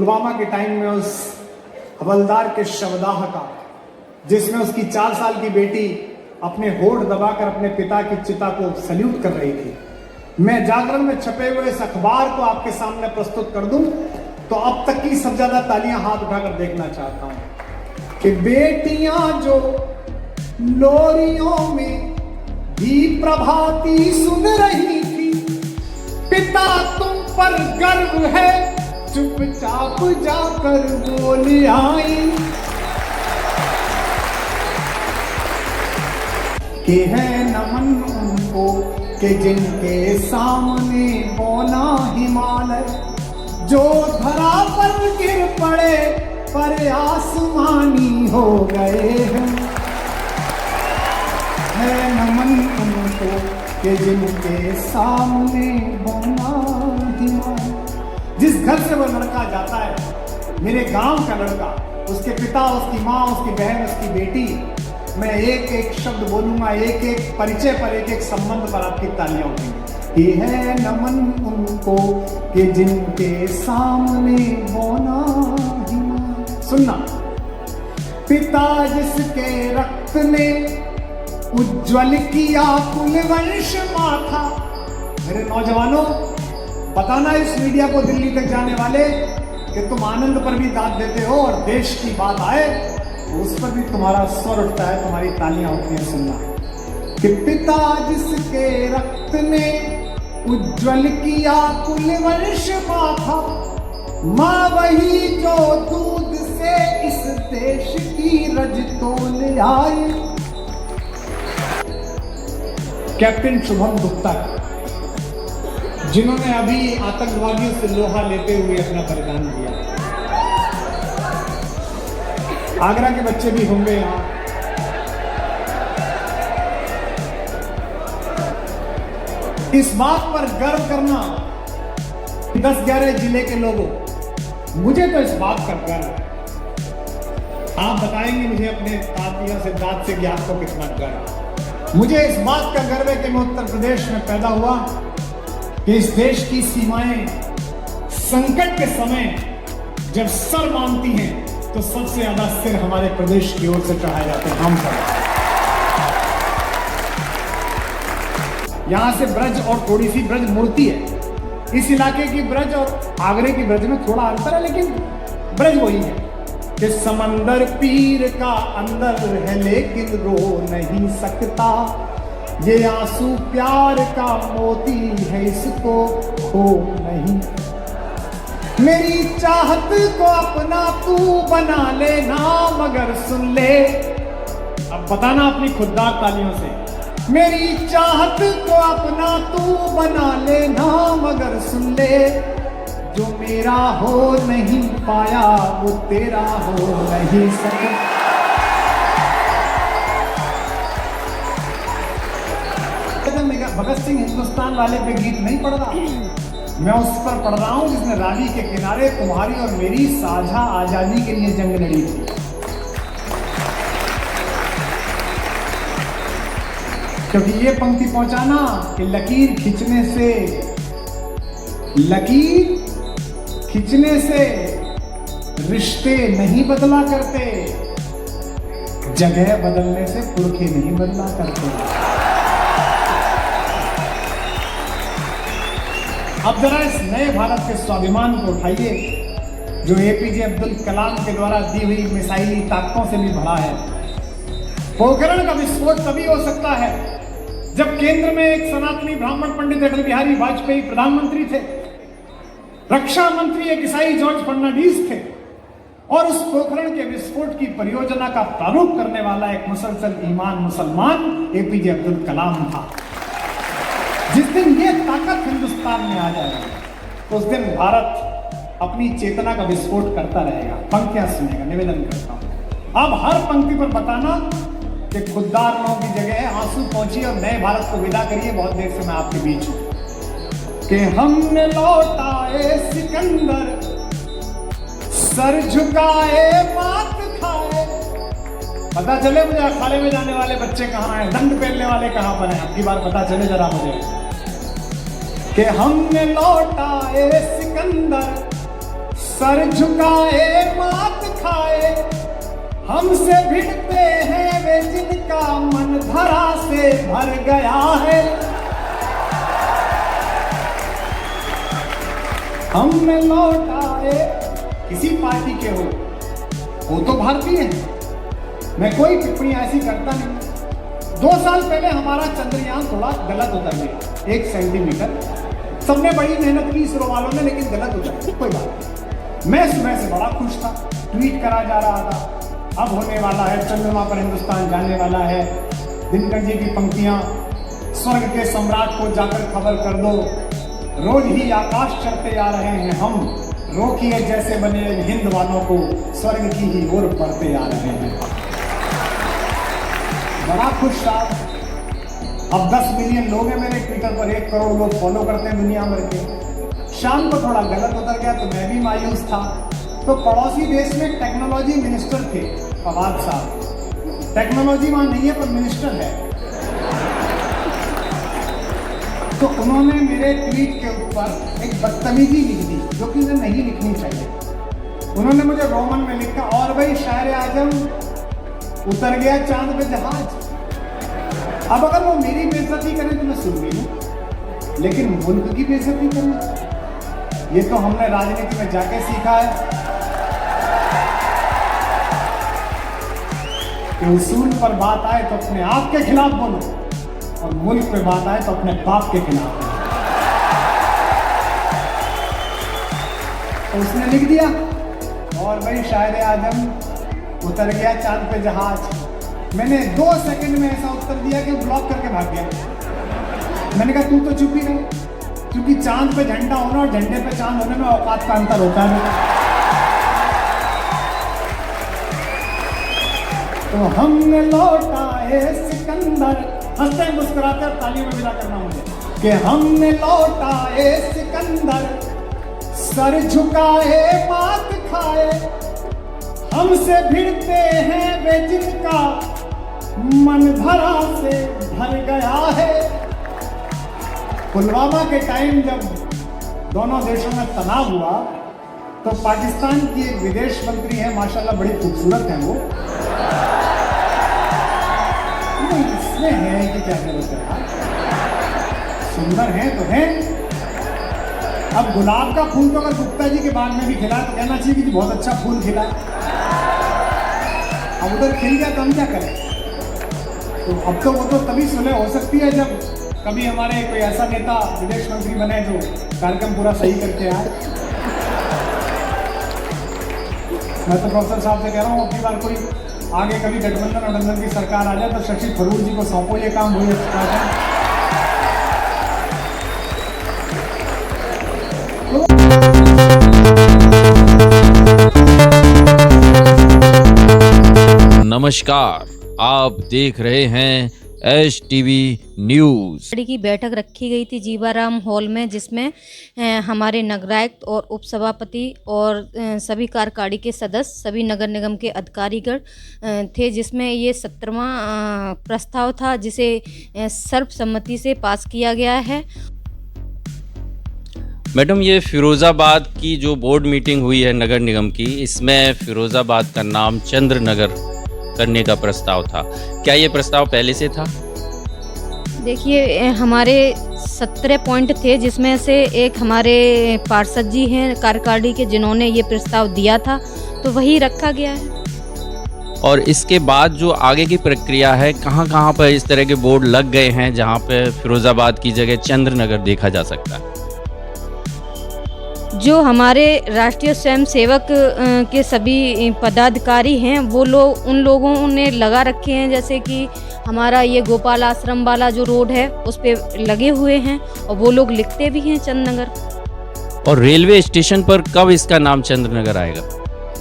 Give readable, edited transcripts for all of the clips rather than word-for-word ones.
पुलवामा के टाइम में उस हवलदार के शवदाह का, जिसमें उसकी 4 साल की बेटी अपने होठ दबाकर अपने पिता की चिता को सल्यूट कर रही थी, मैं जागरण में छपे हुए इस अखबार को आपके सामने प्रस्तुत कर दूं तो अब तक की सबसे ज्यादा तालियां हाथ उठाकर देखना चाहता हूं कि बेटियां जो लोरियों में भी प्रभाती सुन रही थी, पिता तुम पर गर्व है चुपचाप जाकर बोल आई कि है नमन उनको कि जिनके सामने बोना हिमालय जो धरा पर गिर पड़े पर आसमानी हो गए हैं। है नमन उनको कि जिनके सामने बोना हिमालय। जिस घर से वो लड़का जाता है, मेरे गांव का लड़का, उसके पिता, उसकी माँ, उसकी बहन, उसकी बेटी, मैं एक एक शब्द बोलूंगा, एक एक परिचय पर, एक एक संबंध पर आपकी तालियां उठेंगी। ये है नमन उनको कि जिनके सामने बोना हिमालय। सुनना, पिता जिसके रक्त ने उज्ज्वल किया कुलवंश माथा। मेरे नौजवानों, बताना इस मीडिया को दिल्ली तक जाने वाले कि तुम आनंद पर भी दाद देते हो और देश की बात आए तो उस पर भी तुम्हारा स्वर उठता है, तुम्हारी तालियां उठती हैं। सुनना कि पिता जिसके रक्त ने उज्ज्वल किया कुलवंश माथा, माँ वही जो दूध से इस देश की रज तोल आई। कैप्टन शुभम गुप्ता, जिन्होंने अभी आतंकवादियों से लोहा लेते हुए अपना बलिदान दिया। आगरा के बच्चे भी होंगे यहां। इस बात पर गर्व करना 10-11 जिले के लोगों, मुझे तो इस बात का गर्व है। आप बताएंगे मुझे अपने तातिया से दांत से कि आपको कितना गर्व। मुझे इस बात का गर्व है कि मैं उत्तर प्रदेश में पैदा हुआ, कि इस देश की सीमाएं संकट के समय जब सर मांगती हैं तो सबसे ज्यादा सिर हमारे प्रदेश की ओर से चढ़ाए जाते हैं। हम सब यहां से ब्रज और थोड़ी सी ब्रज मूर्ति है। इस इलाके की ब्रज और आगरे की ब्रज में थोड़ा अंतर है, लेकिन ब्रज वही है कि समंदर पीर का अंदर है लेकिन रो नहीं सकता, ये आंसू प्यार का मोती है इसको खो नहीं। मेरी चाहत को अपना तू बना लेना मगर सुन ले। अब बताना अपनी खुददार तालियों से, मेरी चाहत को अपना तू बना लेना मगर सुन ले, जो मेरा हो नहीं पाया वो तेरा हो नहीं सके। भगत सिंह हिंदुस्तान वाले पे गीत नहीं पढ़ रहा, मैं उस पर पढ़ रहा हूं जिसने रावी के किनारे तुम्हारी और मेरी साझा आजादी के लिए जंग लड़ी थी। क्योंकि ये पंक्ति पहुंचाना कि लकीर खींचने से रिश्ते नहीं बदला करते, जगह बदलने से पुरखे नहीं बदला करते। अब जरा इस नए भारत के स्वाभिमान को उठाइए जो एपीजे अब्दुल कलाम के द्वारा दी हुई मिसाइली ताकतों से भी बड़ा है। पोखरण का विस्फोट तभी हो सकता है जब केंद्र में एक सनातनी ब्राह्मण पंडित अटल बिहारी वाजपेयी प्रधानमंत्री थे, रक्षा मंत्री एक ईसाई जॉर्ज फर्नांडीज थे, और उस पोखरण के विस्फोट की परियोजना का प्रारूप करने वाला एक मुसलसल ईमान मुसलमान एपीजे अब्दुल कलाम था। जिस दिन ये ताकत हिंदुस्तान में आ जाएगी उस दिन भारत अपनी चेतना का विस्फोट करता रहेगा। पंक्तियां सुनेगा, निवेदन करता हूं। अब हर पंक्ति पर बताना कि खुददार लोगों की जगह है, आंसू पहुंची और नए भारत को विदा करिए। बहुत देर से मैं आपके बीच हूं कि हमने लौटाए सिकंदर, सर झुकाए मात खाए। पता चले मुझे अखाड़े में जाने वाले बच्चे कहाँ हैं, दंड पहनने वाले कहाँ पर हैं, अब की बार पता चले जरा मुझे कि हमने लौटाए सिकंदर, सर झुकाए मात खाए, हमसे भिड़ते हैं वे जिनका मन धरा से भर गया है। हमने लौट आए, किसी पार्टी के हो, वो तो भारतीय है, मैं कोई टिप्पणी ऐसी करता नहीं। 2 साल पहले हमारा चंद्रयान थोड़ा गलत उतर गया, 1 सेंटीमीटर। सबने बड़ी मेहनत की इसरो वालों ने, लेकिन गलत उतर गया, कोई बात नहीं। मैं सुबह से बड़ा खुश था, ट्वीट करा जा रहा था, अब होने वाला है, चंद्रमा पर हिंदुस्तान जाने वाला है। दिनकर जी की पंक्तियां, स्वर्ग के सम्राट को जाकर खबर कर दो, रोज ही आकाश चढ़ते आ रहे हैं हम, रोकिए जैसे बने हिंद वालों को, स्वर्ग की ही ओर बढ़ते आ रहे हैं। बड़ा खुश था। अब 10 मिलियन लोग हैं मेरे ट्विटर पर, 1 करोड़ लोग फॉलो करते हैं दुनिया भर के। शाम को थोड़ा गलत उतर गया तो मैं भी मायूस था। तो पड़ोसी देश में टेक्नोलॉजी मिनिस्टर थे फवाद साहब, टेक्नोलॉजी वहां नहीं है पर मिनिस्टर है। तो उन्होंने मेरे ट्वीट के ऊपर एक बदतमीजी लिख दी, जो कि उन्हें नहीं लिखनी चाहिए। उन्होंने मुझे रोमन में लिखा, और भाई शायर आजम उतर गया चांद पे जहाज। अब अगर वो मेरी बेइज्जती करें तो मैं सुन भी लूं, लेकिन मुल्क की बेइज्जती करें, ये तो हमने राजनीति में जाके सीखा है कि उसूल पर बात आए तो अपने आप के खिलाफ बोलो, और मुल्क पे बात आए तो अपने बाप के खिलाफ। तो उसने लिख दिया, और भाई शायर आजम उतर गया चांद पे जहाज। मैंने 2 सेकंड में ऐसा उत्तर दिया कि ब्लॉक करके भाग गया। मैंने कहा तू तो चुप ही रहे, क्योंकि चांद पे झंडा होना और झंडे पे चांद होने में औकात का अंतर होता है। तो हमने लौटाए सिकंदर, हंसते मुस्कुराते तालियों में विदा करना मुझे, कि हमने लौटाए सिकंदर, सर झुकाए मात खाए, हमसे भिड़ते हैं वे जिनका मन धरा से भर गया है। पुलवामा के टाइम जब दोनों देशों में तनाव हुआ तो पाकिस्तान की एक विदेश मंत्री है, माशाल्लाह बड़ी खूबसूरत है वो, इसमें है कि क्या जरूरत है, सुंदर है तो है। अब गुलाब का फूल तो अगर गुप्ता जी के बाग में भी खिला तो कहना चाहिए कि बहुत अच्छा फूल खिला। अब उधर खिल गया तो हम क्या करें? तो अब तो वो तो तभी सुलह हो सकती है जब कभी हमारे कोई ऐसा नेता विदेश मंत्री बने जो कार्यक्रम पूरा सही करके आए। मैं तो प्रोफेसर साहब से कह रहा हूँ, अपनी बार कोई आगे कभी गठबंधन की सरकार आ जाए तो शशि थरूर जी को सौंपो ये काम, वही अच्छा है। नमस्कार, आप देख रहे हैं HTV न्यूज। की बैठक रखी गई थी जीवाराम हॉल में, जिसमें हमारे नगरायुक्त और उपसभापति और सभी कार्यकारिणी के सदस्य, सभी नगर निगम के अधिकारीगण थे, जिसमें ये 17वां प्रस्ताव था, जिसे सर्वसम्मति से पास किया गया है। मैडम, ये फिरोज़ाबाद की जो बोर्ड मीटिंग हुई है नगर निगम की, इसमें फिरोज़ाबाद का नाम चंद्र नगर करने का प्रस्ताव था। क्या ये प्रस्ताव पहले से था? देखिए, हमारे 17 पॉइंट थे, जिसमें से एक हमारे पार्षद जी हैं कार्यकारिणी के, जिन्होंने ये प्रस्ताव दिया था, तो वही रखा गया है। और इसके बाद जो आगे की प्रक्रिया है, कहाँ कहाँ पर इस तरह के बोर्ड लग गए हैं जहाँ पे फिरोज़ाबाद की जगह चंद्र नगर देखा जा सकता है? जो हमारे राष्ट्रीय स्वयंसेवक के सभी पदाधिकारी हैं, वो लोग, उन लोगों ने लगा रखे हैं, जैसे कि हमारा ये गोपाल आश्रम वाला जो रोड है उस पे लगे हुए हैं, और वो लोग लिखते भी हैं चंद्रनगर। और रेलवे स्टेशन पर कब इसका नाम चंद्रनगर आएगा?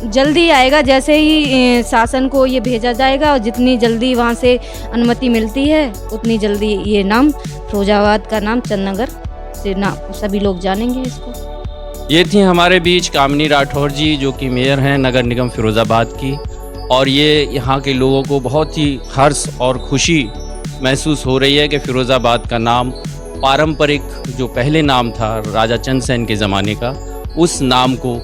जल्दी आएगा, जैसे ही शासन को ये भेजा जाएगा, और जितनी जल्दी वहाँ से अनुमति मिलती है उतनी जल्दी ये नाम, फिरोजाबाद का नाम चंद्रनगर से नाम सभी लोग जानेंगे इसको। ये थी हमारे बीच कामिनी राठौर जी, जो कि मेयर हैं नगर निगम फिरोज़ाबाद की, और ये यहाँ के लोगों को बहुत ही हर्ष और खुशी महसूस हो रही है कि फिरोज़ाबाद का नाम पारंपरिक जो पहले नाम था राजा चंद्रसेन के ज़माने का, उस नाम को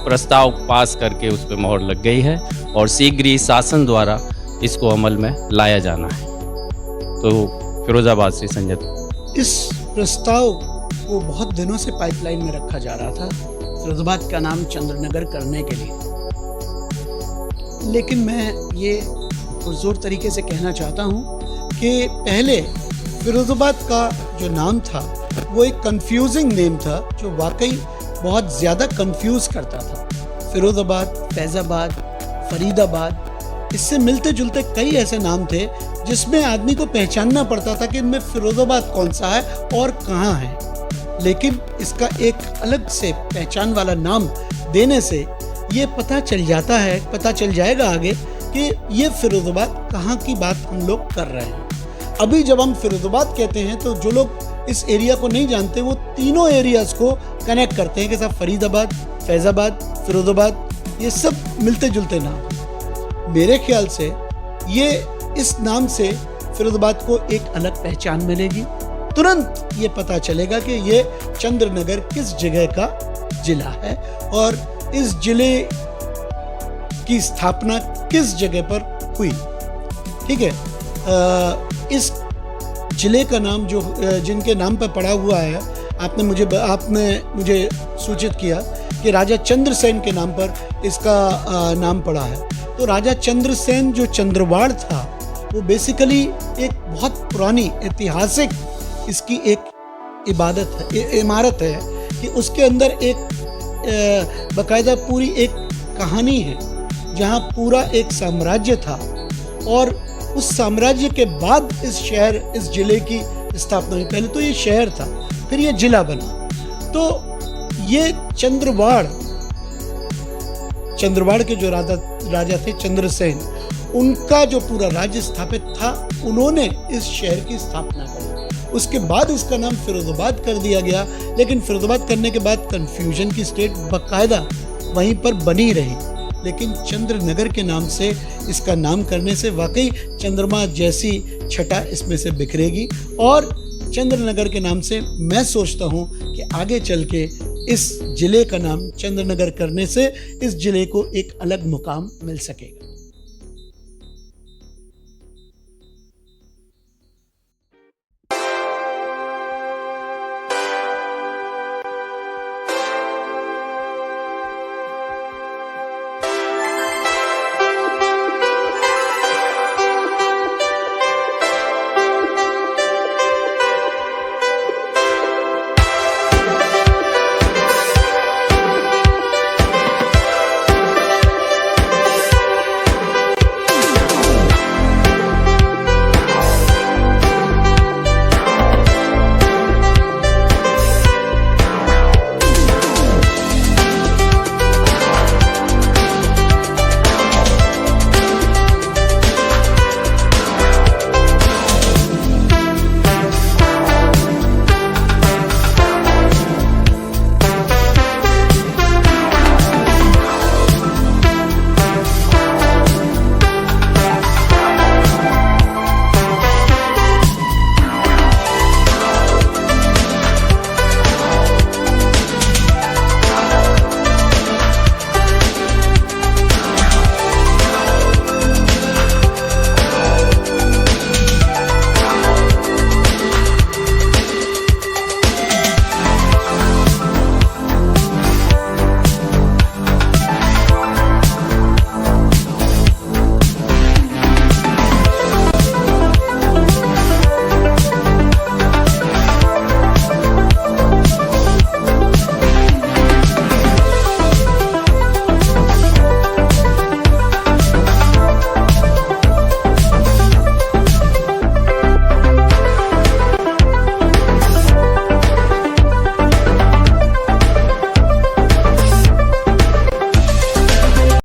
प्रस्ताव पास करके उस पर मोहर लग गई है और शीघ्र ही शासन द्वारा इसको अमल में लाया जाना है। तो फिरोज़ाबाद से संजय। इस प्रस्ताव को बहुत दिनों से पाइपलाइन में रखा जा रहा था, फिरोज़ाबाद का नाम चंद्रनगर करने के लिए, लेकिन मैं ये पुरजोर तरीके से कहना चाहता हूँ कि पहले फिरोज़ाबाद का जो नाम था वो एक कंफ्यूजिंग नेम था जो वाकई बहुत ज़्यादा कंफ्यूज करता था। फिरोज़ाबाद, फैज़ाबाद, फरीदाबाद, इससे मिलते जुलते कई ऐसे नाम थे जिसमें आदमी को पहचानना पड़ता था कि इनमें फिरोज़ाबाद कौन सा है और कहाँ है। लेकिन इसका एक अलग से पहचान वाला नाम देने से ये पता चल जाएगा आगे कि ये फिरोज़ाबाद कहाँ की बात हम लोग कर रहे हैं। अभी जब हम फिरोज़ाबाद कहते हैं तो जो लोग इस एरिया को नहीं जानते वो तीनों एरियाज़ को कनेक्ट करते हैं कि साहब फरीदाबाद, फैज़ाबाद, फिरोज़ाबाद, ये सब मिलते जुलते नाम। मेरे ख्याल से ये इस नाम से फिरोज़ाबाद को एक अलग पहचान मिलेगी। तुरंत ये पता चलेगा कि ये चंद्रनगर किस जगह का जिला है और इस जिले की स्थापना किस जगह पर हुई। ठीक है, इस जिले का नाम जो जिनके नाम पर पड़ा हुआ है, आपने मुझे सूचित किया कि राजा चंद्रसेन के नाम पर इसका नाम पड़ा है। तो राजा चंद्रसेन जो चंद्रवाड़ था वो बेसिकली एक बहुत पुरानी ऐतिहासिक इसकी एक इमारत है कि उसके अंदर एक बाकायदा पूरी एक कहानी है जहाँ पूरा एक साम्राज्य था और उस साम्राज्य के बाद इस जिले की स्थापना हुई। पहले तो ये शहर था, फिर ये जिला बना। तो ये चंद्रवाड़ के जो राजा थे चंद्रसेन, उनका जो पूरा राज्य स्थापित था, उन्होंने इस शहर की स्थापना की। उसके बाद इसका नाम फिरोज़ाबाद कर दिया गया, लेकिन फिरोज़ाबाद करने के बाद कन्फ्यूजन की स्टेट बाकायदा वहीं पर बनी रही। लेकिन चंद्रनगर के नाम से इसका नाम करने से वाकई चंद्रमा जैसी छटा इसमें से बिखरेगी और चंद्रनगर के नाम से मैं सोचता हूँ कि आगे चल के इस जिले का नाम चंद्रनगर करने से इस जिले को एक अलग मुकाम मिल सकेगा।